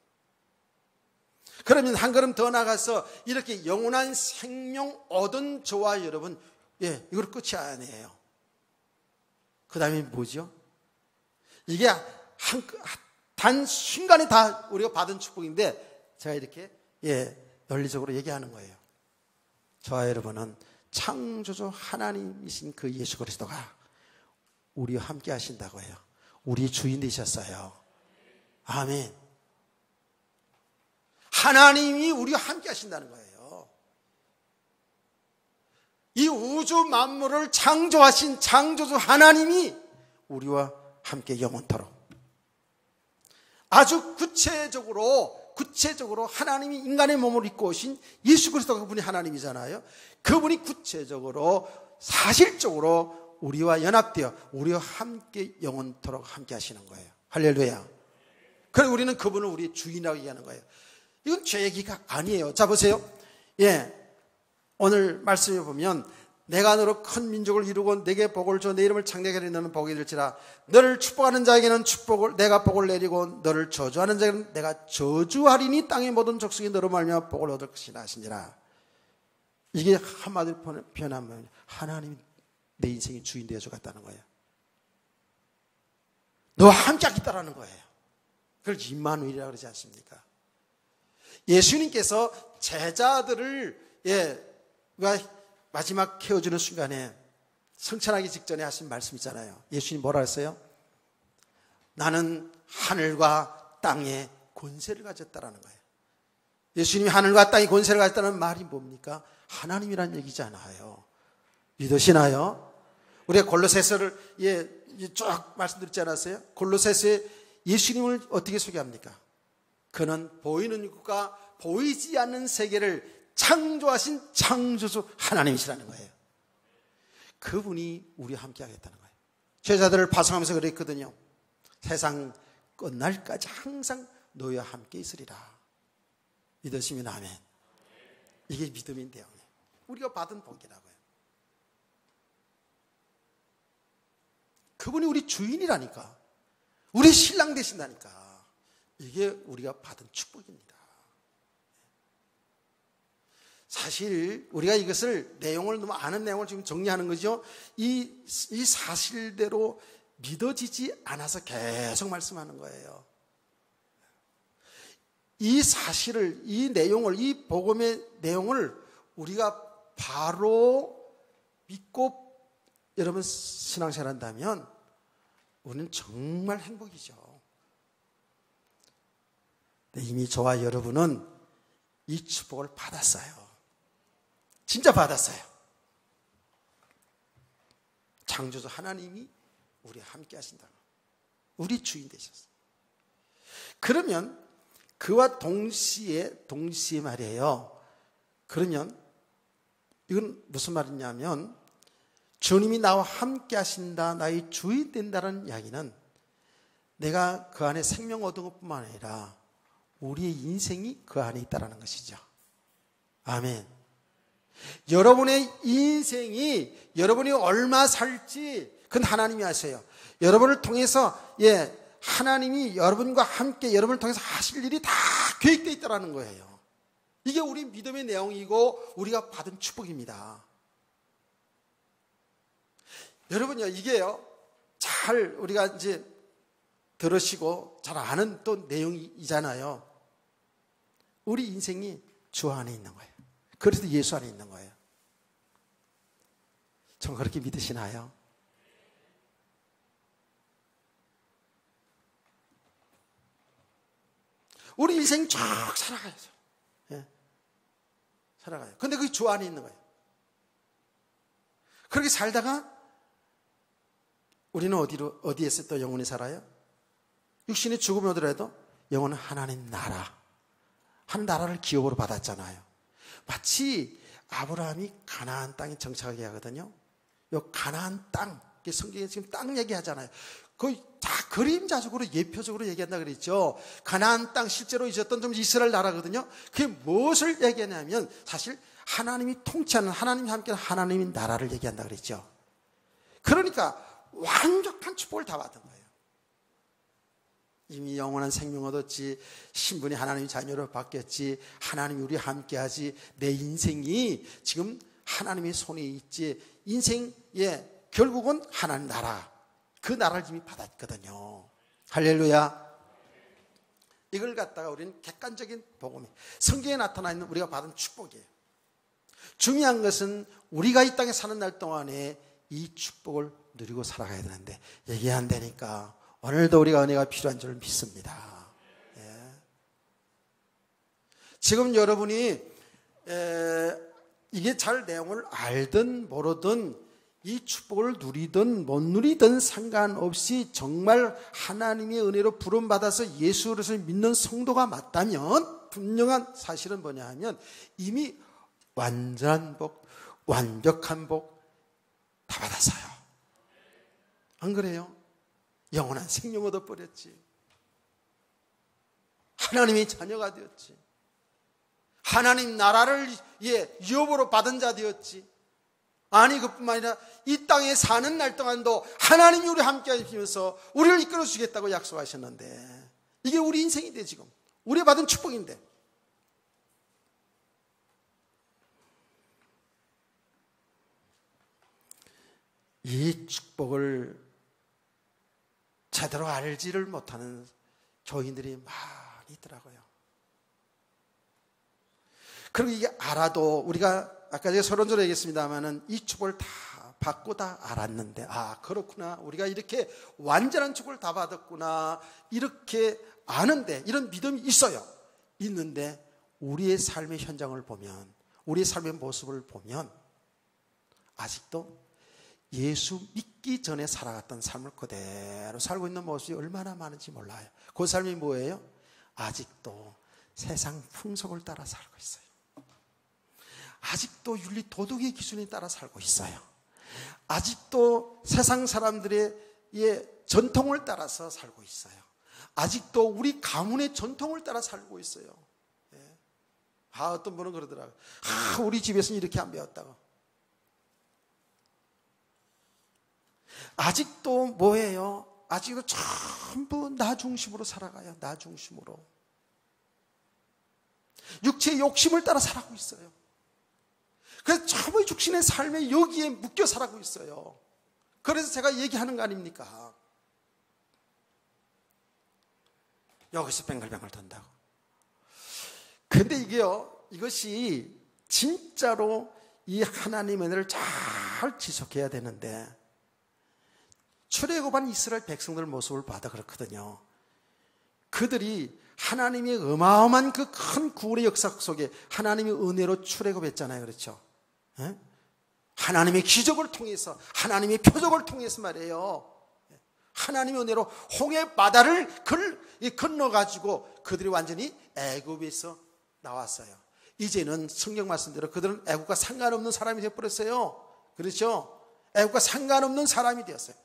그러면 한 걸음 더 나가서 이렇게 영원한 생명 얻은 저와 여러분, 이걸 끝이 아니에요. 그 다음에 뭐죠? 이게 단 순간에 다 우리가 받은 축복인데 제가 이렇게 논리적으로 얘기하는 거예요. 저와 여러분은 창조주 하나님이신 그 예수 그리스도가 우리와 함께 하신다고 해요. 우리 주인 되셨어요. 아멘. 하나님이 우리와 함께 하신다는 거예요. 이 우주 만물을 창조하신 창조주 하나님이 우리와 함께 영원토록 아주 구체적으로 하나님이 인간의 몸을 입고 오신 예수 그리스도 그분이 하나님이잖아요. 그분이 구체적으로 사실적으로 우리와 연합되어 우리와 함께 영원토록 함께 하시는 거예요. 할렐루야. 그래서 우리는 그분을 우리의 주인이라고 얘기하는 거예요. 이건 제 얘기가 아니에요. 자 보세요. 오늘 말씀에 보면 내가 너로 큰 민족을 이루고 내게 복을 줘 내 이름을 창대하게 하리 너는 복이 될지라. 너를 축복하는 자에게는 내가 복을 내리고 너를 저주하는 자에게는 내가 저주하리니 땅의 모든 족속이 너로 말미암아 복을 얻을 것이라 하시니라. 이게 한마디로 표현하면 하나님이 내 인생의 주인 되어 주겠다는 거예요. 너와 함께 하겠다라는 거예요. 그걸 임마누엘이라고 그러지 않습니까? 예수님께서 제자들을 마지막 케어주는 순간에 성찬하기 직전에 하신 말씀 있잖아요. 예수님 뭐라 했어요? 나는 하늘과 땅의 권세를 가졌다라는 거예요. 예수님이 하늘과 땅의 권세를 가졌다는 말이 뭡니까? 하나님이란 얘기잖아요. 믿으시나요? 우리가 골로새서를 쭉 말씀드렸지 않았어요? 골로새서에 예수님을 어떻게 소개합니까? 그는 보이는 것과 보이지 않는 세계를 창조하신 창조주 하나님이시라는 거예요. 그분이 우리와 함께 하겠다는 거예요. 제자들을 파송하면서 그랬거든요. 세상 끝날까지 항상 너희와 함께 있으리라. 믿으시면 아멘. 이게 믿음인데요. 우리가 받은 복이라고요. 그분이 우리 주인이라니까. 우리 신랑 되신다니까. 이게 우리가 받은 축복입니다. 사실 우리가 이것을 내용을 너무 아는 내용을 지금 정리하는 거죠. 이 사실대로 믿어지지 않아서 계속 말씀하는 거예요. 이 사실을, 이 내용을, 이 복음의 내용을 우리가 바로 믿고 여러분 신앙생활 한다면 우리는 정말 행복이죠. 이미 저와 여러분은 이 축복을 받았어요. 진짜 받았어요. 창조주 하나님이 우리와 함께 하신다고. 우리 주인 되셨어요. 그러면 그와 동시에 말이에요. 그러면 이건 무슨 말이냐면 주님이 나와 함께 하신다, 나의 주인 된다는 이야기는 내가 그 안에 생명 얻은 것뿐만 아니라 우리의 인생이 그 안에 있다는 것이죠. 아멘. 여러분의 인생이 여러분이 얼마 살지 그건 하나님이 아세요. 여러분을 통해서 하나님이 여러분과 함께 여러분을 통해서 하실 일이 다 계획되어 있다는 거예요. 이게 우리 믿음의 내용이고 우리가 받은 축복입니다. 여러분요, 이게요, 잘 우리가 이제 들으시고 잘 아는 또 내용이잖아요. 우리 인생이 주 안에 있는 거예요. 그래서 예수 안에 있는 거예요. 전 그렇게 믿으시나요? 우리 인생 쭉 살아가야죠. 예. 살아가요. 근데 그게 주 안에 있는 거예요. 그렇게 살다가 우리는 어디에서 또 영원히 살아요? 육신이 죽음이 오더라도 영혼은 하나님 나라, 한 나라를 기업으로 받았잖아요. 마치 아브라함이 가나안 땅에 정착하게 하거든요. 이 가나안 땅, 성경에 지금 땅 얘기하잖아요. 거의 다 그림자적으로 예표적으로 얘기한다 그랬죠. 가나안 땅 실제로 있었던 좀 이스라엘 나라거든요. 그게 무엇을 얘기하냐면 사실 하나님이 통치하는, 하나님이 함께하는 하나님의 나라를 얘기한다 그랬죠. 그러니까 완벽한 축복을 다 받은 거예요. 이미 영원한 생명 얻었지, 신분이 하나님의 자녀로 바뀌었지, 하나님이 우리와 함께하지, 내 인생이 지금 하나님의 손에 있지, 인생의 결국은 하나님 나라, 그 나라를 이미 받았거든요. 할렐루야. 이걸 갖다가 우리는 객관적인 복음이, 성경에 나타나 있는 우리가 받은 축복이에요. 중요한 것은 우리가 이 땅에 사는 날 동안에 이 축복을 누리고 살아가야 되는데 이게 안 되니까 오늘도 우리가 은혜가 필요한 줄 믿습니다. 예. 지금 여러분이 이게 잘 내용을 알든 모르든 이 축복을 누리든 못 누리든 상관없이 정말 하나님의 은혜로 부름받아서 예수 그리스도를 믿는 성도가 맞다면 분명한 사실은 뭐냐 하면 이미 완전한 복, 완벽한 복 다 받았어요. 안 그래요? 영원한 생명 얻어버렸지. 하나님의 자녀가 되었지. 하나님 나라를 유업으로 받은 자 되었지. 아니 그뿐만 아니라 이 땅에 사는 날 동안도 하나님이 우리와 함께 하시면서 우리를 이끌어 주겠다고 약속하셨는데 이게 우리 인생인데 지금 우리 받은 축복인데 이 축복을 제대로 알지를 못하는 교인들이 많이 있더라고요. 그리고 이게 알아도 우리가 아까 제가 서론적으로 얘기했습니다만은 이 축복을 다 받고 다 알았는데 아 그렇구나 우리가 이렇게 완전한 축복을 다 받았구나 이렇게 아는데 이런 믿음이 있어요. 있는데 우리의 삶의 현장을 보면 우리의 삶의 모습을 보면 아직도 예수 믿기 전에 살아갔던 삶을 그대로 살고 있는 모습이 얼마나 많은지 몰라요. 그 삶이 뭐예요? 아직도 세상 풍속을 따라 살고 있어요. 아직도 윤리 도덕의 기준에 따라 살고 있어요. 아직도 세상 사람들의 전통을 따라서 살고 있어요. 아직도 우리 가문의 전통을 따라 살고 있어요. 어떤 분은 그러더라고요. 우리 집에서는 이렇게 안 배웠다고. 아직도 뭐예요? 아직도 전부 나 중심으로 살아가요. 나 중심으로. 육체의 욕심을 따라 살아가고 있어요. 그래서 전부 육신의 삶에 여기에 묶여 살아가고 있어요. 그래서 제가 얘기하는 거 아닙니까? 여기서 뱅글뱅글 돈다고. 근데 이것이 진짜로 이 하나님의 은혜를 잘 지속해야 되는데 출애굽한 이스라엘 백성들 모습을 봐도 그렇거든요. 그들이 하나님의 어마어마한 그 큰 구원의 역사 속에 하나님의 은혜로 출애굽했잖아요. 그렇죠? 에? 하나님의 기적을 통해서 하나님의 표적을 통해서 말이에요. 하나님의 은혜로 홍해 바다를 건너가지고 그들이 완전히 애굽에서 나왔어요. 이제는 성경 말씀대로 그들은 애굽과 상관없는 사람이 되어버렸어요. 그렇죠? 애굽과 상관없는 사람이 되었어요.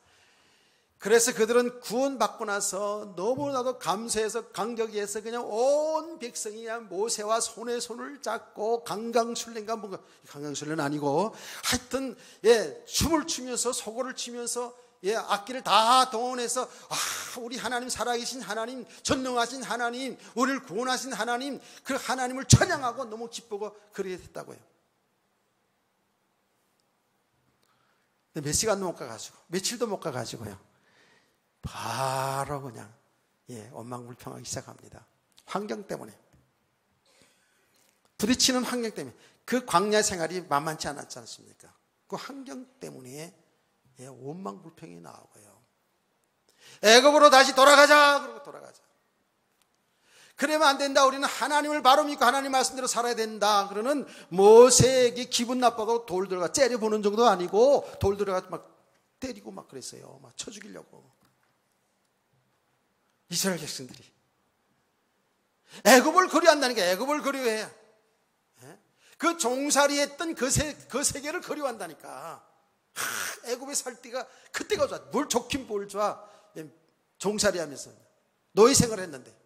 그래서 그들은 구원받고 나서 너무나도 감사해서 감격해서 그냥 온 백성이 그냥 모세와 손에 손을 잡고 강강술래인가 뭔가 강강술래는 아니고 하여튼 춤을 추면서 소고를 치면서 악기를 다 동원해서 우리 하나님 살아계신 하나님 전능하신 하나님 우리를 구원하신 하나님 그 하나님을 찬양하고 너무 기쁘고 그렇게 됐다고요. 몇 시간도 못 가가지고, 며칠도 못 가가지고요. 바로 그냥, 원망불평하기 시작합니다. 환경 때문에. 부딪히는 환경 때문에. 그 광야 생활이 만만치 않았지 않습니까? 그 환경 때문에 원망불평이 나오고요. 애굽으로 다시 돌아가자. 그러고 돌아가자. 그러면 안 된다. 우리는 하나님을 바로 믿고 하나님 말씀대로 살아야 된다. 그러는 모세에게 기분 나빠도 돌 들어가 째려보는 정도 아니고 돌 들어가 막 때리고 막 그랬어요. 막 쳐 죽이려고. 이스라엘 백성들이. 애굽을 그리워한다니까. 애굽을 그리워해. 그 종살이 했던 그 세계를 그리워한다니까. 애굽에 살 때가 그때가 좋아. 뭘 좋긴 뭘 좋아. 종살이 하면서 노예 생활을 했는데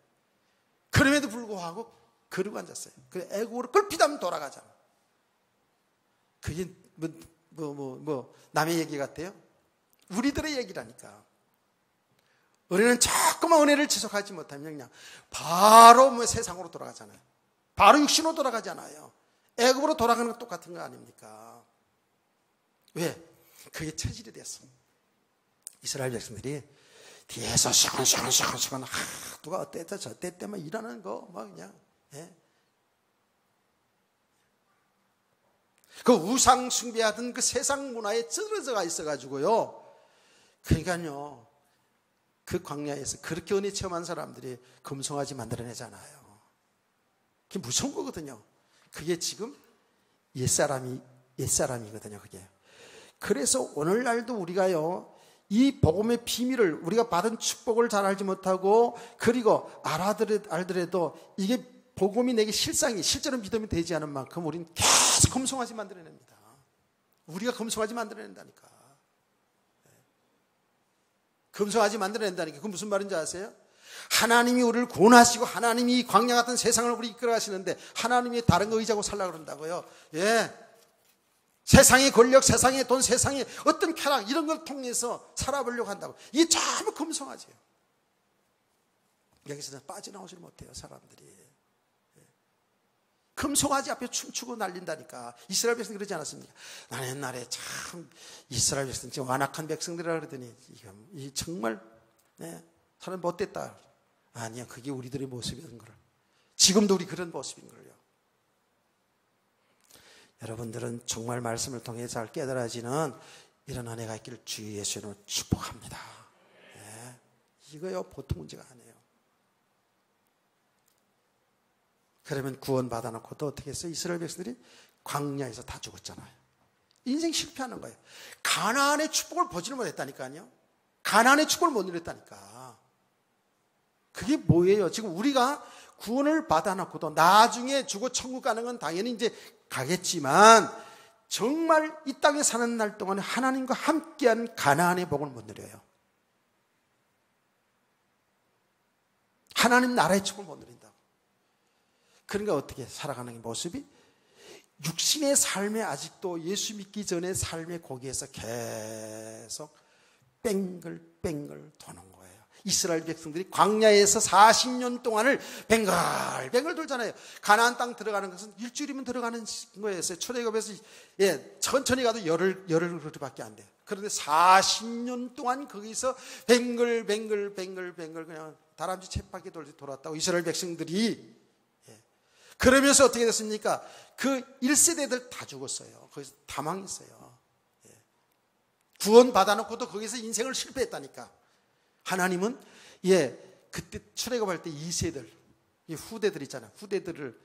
그럼에도 불구하고 그러고 앉았어요. 그래 애굽으로 끌피다면 돌아가잖아. 그게 남의 얘기 같아요? 우리들의 얘기라니까. 우리는 조금만 은혜를 지속하지 못하면 그냥 바로 세상으로 돌아가잖아요. 바로 육신으로 돌아가잖아요. 애굽으로 돌아가는 것 똑같은 거 아닙니까? 왜? 그게 체질이 됐어. 이스라엘 백성들이 뒤에서 시원시원 누가 어땠다 저땠다 막 이러는 거 막 그냥 그 우상 숭배하던 그 세상 문화에 찌들어져 있어가지고요. 그러니까요. 그 광야에서 그렇게 은혜 체험한 사람들이 금송아지 만들어내잖아요. 그게 무서운 거거든요. 그게 지금 옛사람이거든요. 그게. 그래서 오늘날도 우리가요. 이 복음의 비밀을 우리가 받은 축복을 잘 알지 못하고 그리고 알더라도 이게 복음이 내게 실제로 믿음이 되지 않은 만큼 우리는 계속 금송아지 만들어냅니다. 우리가 금송아지 만들어낸다니까. 금송아지 만들어낸다니까. 그건 무슨 말인지 아세요? 하나님이 우리를 구원하시고 하나님이 이 광야 같은 세상을 우리 이끌어 가시는데 하나님이 다른 거 의지하고 살려고 그런다고요. 세상의 권력, 세상의 돈, 세상의 어떤 쾌락 이런 걸 통해서 살아보려고 한다고. 이게 전부 금송아지예요. 여기서 빠져나오지 못해요. 사람들이. 금송아지 앞에 춤추고 날린다니까. 이스라엘 백성이 그러지 않았습니까? 나는 옛날에 참 이스라엘 백성 완악한 백성들이라 그러더니 이 정말 사람 못됐다. 아니야, 그게 우리들의 모습인 걸. 지금도 우리 그런 모습인 걸요. 여러분들은 정말 말씀을 통해 잘 깨달아지는 이런 한 해가 있기를 주 예수로 축복합니다. 이거요 보통 문제가 아니에요. 그러면 구원 받아놓고도 어떻게 했어요? 이스라엘 백성들이 광야에서 다 죽었잖아요. 인생 실패하는 거예요. 가나안의 축복을 보지를 못했다니까요. 가나안의 축복을 못 누렸다니까. 그게 뭐예요? 지금 우리가 구원을 받아놓고도 나중에 죽어 천국 가는 건 당연히 이제 가겠지만 정말 이 땅에 사는 날 동안 하나님과 함께한 가나안의 복을 못 누려요. 하나님 나라의 축복을 못 누린다고. 그러니까 어떻게 살아가는 모습이 육신의 삶에 아직도 예수 믿기 전의 삶의 고기에서 계속 뱅글뱅글 도는 거예요. 이스라엘 백성들이 광야에서 40년 동안을 뱅글뱅글 돌잖아요. 가나안 땅 들어가는 것은 일주일이면 들어가는 거였어요. 출애굽에서 천천히 가도 열흘밖에 안 돼요. 그런데 40년 동안 거기서 뱅글뱅글 그냥 다람쥐 쳇바퀴 돌았다고 이스라엘 백성들이. 그러면서 어떻게 됐습니까? 그 1세대들 다 죽었어요. 거기서 다 망했어요. 구원 받아놓고도 거기서 인생을 실패했다니까. 하나님은 그때 출애굽할 때 2세들 후대들 있잖아요. 후대들을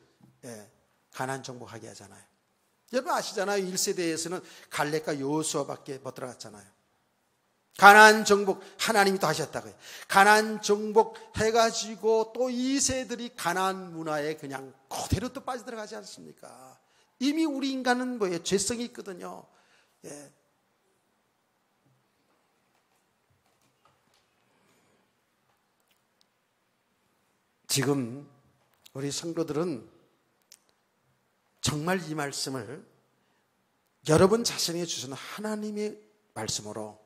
가나안 정복하게 하잖아요. 여러분 아시잖아요. 1세대에서는 갈렙과 여호수아밖에 못 들어갔잖아요. 가나안 정복 하나님이 또 하셨다고요. 가나안 정복 해가지고 또 2세들이 가나안 문화에 그냥 그대로 또 빠져들어가지 않습니까? 이미 우리 인간은 뭐예요? 죄성이 있거든요. 지금 우리 성도들은 정말 이 말씀을 여러분 자신에게 주시는 하나님의 말씀으로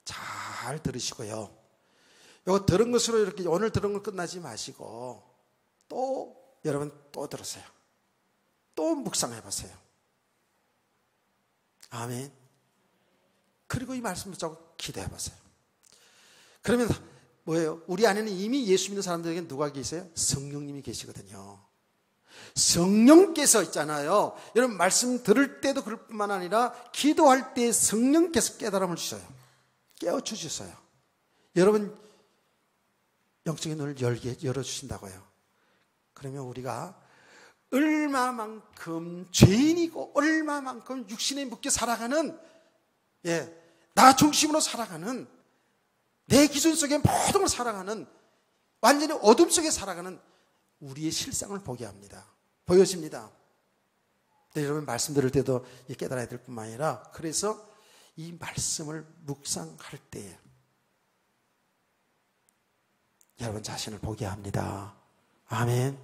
잘 들으시고요. 이거 들은 것으로 이렇게 오늘 들은 걸 끝나지 마시고 또 여러분 또 들으세요. 또 묵상해 보세요. 아멘. 그리고 이 말씀 붙잡고 기도해 보세요. 그러면 뭐예요? 우리 안에는 이미 예수 믿는 사람들에게 누가 계세요? 성령님이 계시거든요. 성령께서 있잖아요. 여러분 말씀 들을 때도 그럴 뿐만 아니라 기도할 때 성령께서 깨달음을 주셔요. 깨워주셨어요. 여러분 영적인 눈을 열어주신다고요. 그러면 우리가 얼마만큼 죄인이고 얼마만큼 육신에 묶여 살아가는 나 중심으로 살아가는 내 기준 속에 모든 걸 살아가는 완전히 어둠 속에 살아가는 우리의 실상을 보게 합니다. 보여집니다. 여러분 말씀 들을 때도 깨달아야 될 뿐만 아니라 그래서 이 말씀을 묵상할 때 여러분 자신을 보게 합니다. 아멘.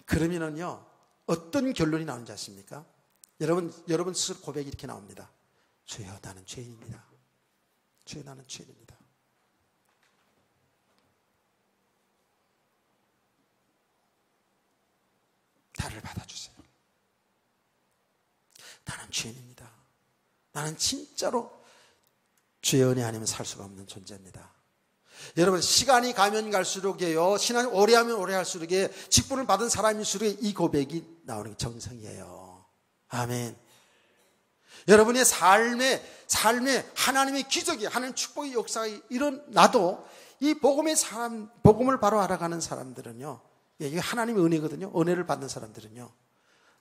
그러면은요 어떤 결론이 나오는지 아십니까? 여러분 스스로 고백이 이렇게 나옵니다. 주여 나는 죄인입니다. 주여 나는 죄인입니다. 나를 받아주세요. 나는 죄인입니다. 나는 진짜로 주의 은혜 아니면 살 수가 없는 존재입니다. 여러분 시간이 가면 갈수록이요 신앙이 오래하면 오래할수록 직분을 받은 사람일수록 이 고백이 나오는 게 정성이에요. 아멘. 여러분의 삶에 하나님의 기적이 하나님의 축복의 역사가 일어나도 이 복음을 바로 알아가는 사람들은요 이게 하나님의 은혜거든요. 은혜를 받는 사람들은요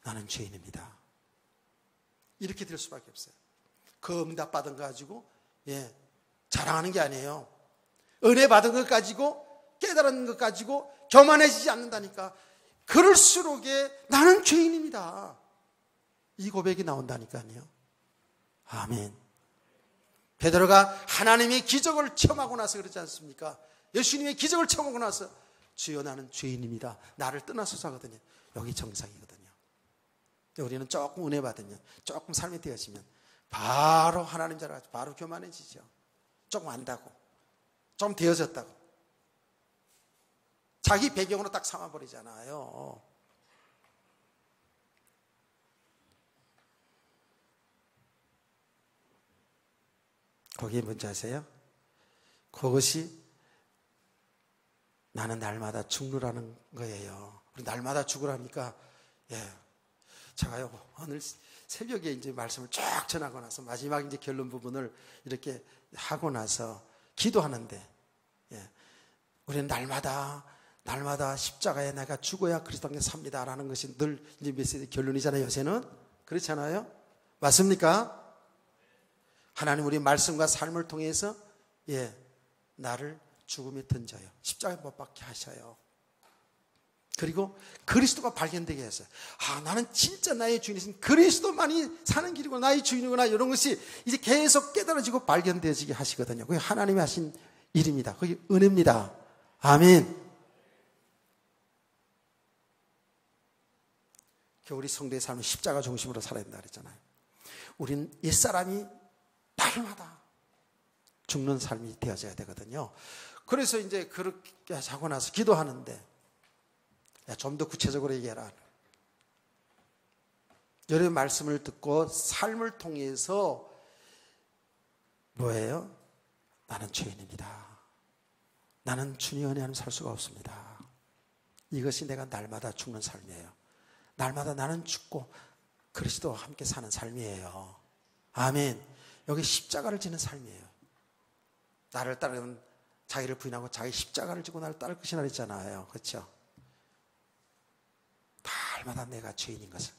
나는 죄인입니다. 이렇게 될 수밖에 없어요. 그 응답 받은 거 가지고 자랑하는 게 아니에요. 은혜 받은 것 가지고 깨달은 것 가지고 교만해지지 않는다니까. 그럴수록 나는 죄인입니다. 이 고백이 나온다니까요. 아멘. 베드로가 하나님의 기적을 체험하고 나서 그러지 않습니까? 예수님의 기적을 체험하고 나서 주여 나는 죄인입니다. 나를 떠나소서 하거든요. 여기 정상이거든요. 우리는 조금 은혜 받으면 조금 삶이 되어지면 바로 하나님 잘 알아서 바로 교만해지죠. 조금 안다고 좀 되어졌다고 자기 배경으로 딱 삼아버리잖아요. 거기에 뭔지 아세요? 그것이 나는 날마다 죽노라는 거예요. 우리 날마다 죽으라니까 제가요 오늘 새벽에 이제 말씀을 쫙 전하고 나서 마지막 이제 결론 부분을 이렇게 하고 나서 기도하는데 우리는 날마다 십자가에 내가 죽어야 그리스도께 삽니다라는 것이 늘 이제 메시지 결론이잖아요. 요새는 그렇잖아요. 맞습니까? 하나님 우리 말씀과 삶을 통해서 나를 죽음에 던져요. 십자가에 못 박게 하셔요. 그리고 그리스도가 발견되게 했어요. 나는 진짜 나의 주인이신 그리스도만이 사는 길이고 나의 주인이구나. 이런 것이 이제 계속 깨달아지고 발견되어지게 하시거든요. 그게 하나님이 하신 일입니다. 그게 은혜입니다. 아멘. 우리 성도의 삶은 십자가 중심으로 살아야 된다 그랬잖아요. 우린 옛사람이 날마다 죽는 삶이 되어져야 되거든요. 그래서 이제 그렇게 하고 나서 기도하는데 좀 더 구체적으로 얘기해라. 여러분 말씀을 듣고 삶을 통해서 뭐예요? 나는 죄인입니다. 나는 주님의 은혜 아니면 살 수가 없습니다. 이것이 내가 날마다 죽는 삶이에요. 날마다 나는 죽고 그리스도와 함께 사는 삶이에요. 아멘. 여기 십자가를 지는 삶이에요. 나를 따르면 자기를 부인하고 자기 십자가를 지고 나를 따를 것이나 그랬잖아요. 그렇죠? 날마다 내가 죄인인 것을,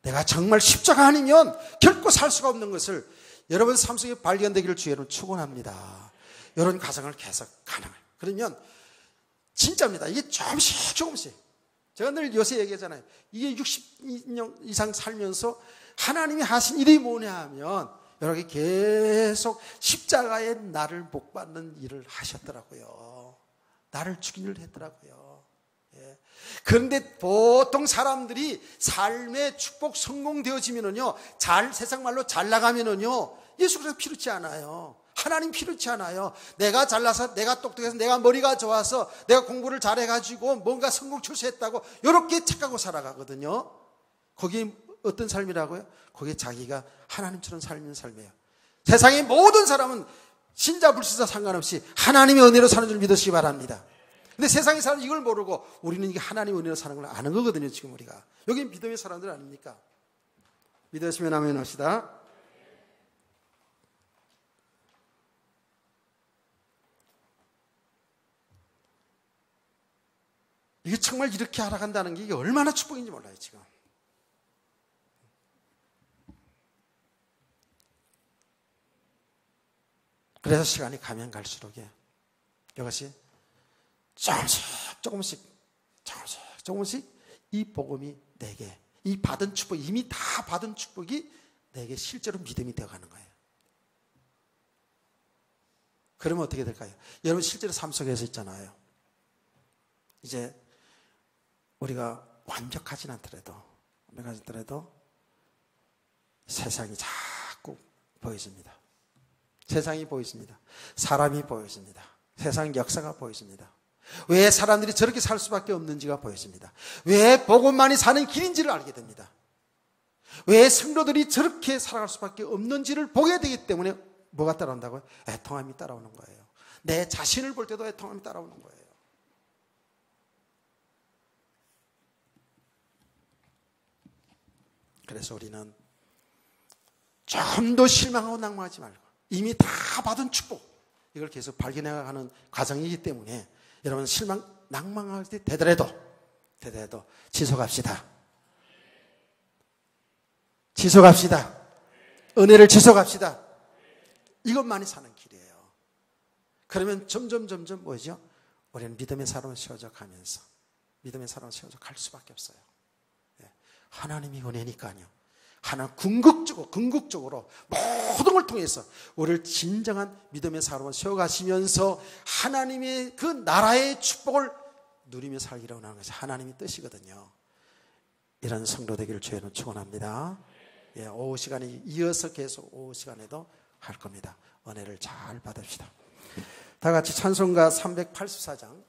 내가 정말 십자가 아니면 결코 살 수가 없는 것을 여러분 삶 속에 발견되기를 주의로 축원합니다. 이런 가정을 계속 가능해요. 그러면 진짜입니다. 이게 조금씩 제가 늘 요새 얘기하잖아요. 이게 60년 이상 살면서 하나님이 하신 일이 뭐냐 하면 여러분 계속 십자가에 나를 못 받는 일을 하셨더라고요. 나를 죽인 일을 했더라고요. 그런데 보통 사람들이 삶의 축복 성공되어지면은요, 세상 말로 잘 나가면은요, 예수 그리스도 필요치 않아요. 하나님 필요치 않아요. 내가 잘나서, 내가 똑똑해서, 내가 머리가 좋아서, 내가 공부를 잘해가지고 뭔가 성공 출세했다고 이렇게 착각하고 살아가거든요. 거기에 어떤 삶이라고요? 거기에 자기가 하나님처럼 살는 삶이에요. 세상의 모든 사람은 신자 불신자 상관없이 하나님의 은혜로 사는 줄 믿으시기 바랍니다. 근데 세상의 사람은 이걸 모르고 우리는 이게 하나님의 은혜로 사는 걸 아는 거거든요. 지금 우리가. 여기 믿음의 사람들 아닙니까? 믿으시면 아멘 합시다. 이게 정말 이렇게 알아간다는 게 이게 얼마나 축복인지 몰라요, 지금. 그래서 시간이 가면 갈수록 이것이 조금씩 이 복음이 내게, 이 받은 축복, 이미 다 받은 축복이 내게 실제로 믿음이 되어가는 거예요. 그러면 어떻게 될까요? 여러분 실제로 삶 속에서 있잖아요. 이제 우리가 완벽하진 않더라도 세상이 자꾸 보여집니다. 세상이 보여집니다. 사람이 보여집니다. 세상 역사가 보여집니다. 왜 사람들이 저렇게 살 수밖에 없는지가 보여집니다. 왜 복음만이 사는 길인지를 알게 됩니다. 왜 성도들이 저렇게 살아갈 수밖에 없는지를 보게 되기 때문에 뭐가 따라온다고요? 애통함이 따라오는 거예요. 내 자신을 볼 때도 애통함이 따라오는 거예요. 그래서 우리는 좀 더 실망하고 낭망하지 말고 이미 다 받은 축복, 이걸 계속 발견해가는 과정이기 때문에 여러분 실망, 낭망할 때 되더라도 지속합시다. 은혜를 지속합시다. 이것만이 사는 길이에요. 그러면 점점 뭐죠? 우리는 믿음의 사람을 세워져 가면서 믿음의 사람을 세워져 갈 수밖에 없어요. 하나님이 은혜니까요. 하나님 궁극적으로 모든 걸 통해서 우리를 진정한 믿음의 사람으로 세워가시면서 하나님의 그 나라의 축복을 누리며 살기로 하는 것이 하나님의 뜻이거든요. 이런 성도 되기를 주의는 축원합니다. 오후 시간에 이어서 계속 오후 시간에도 할 겁니다. 은혜를 잘 받읍시다. 다 같이 찬송가 384장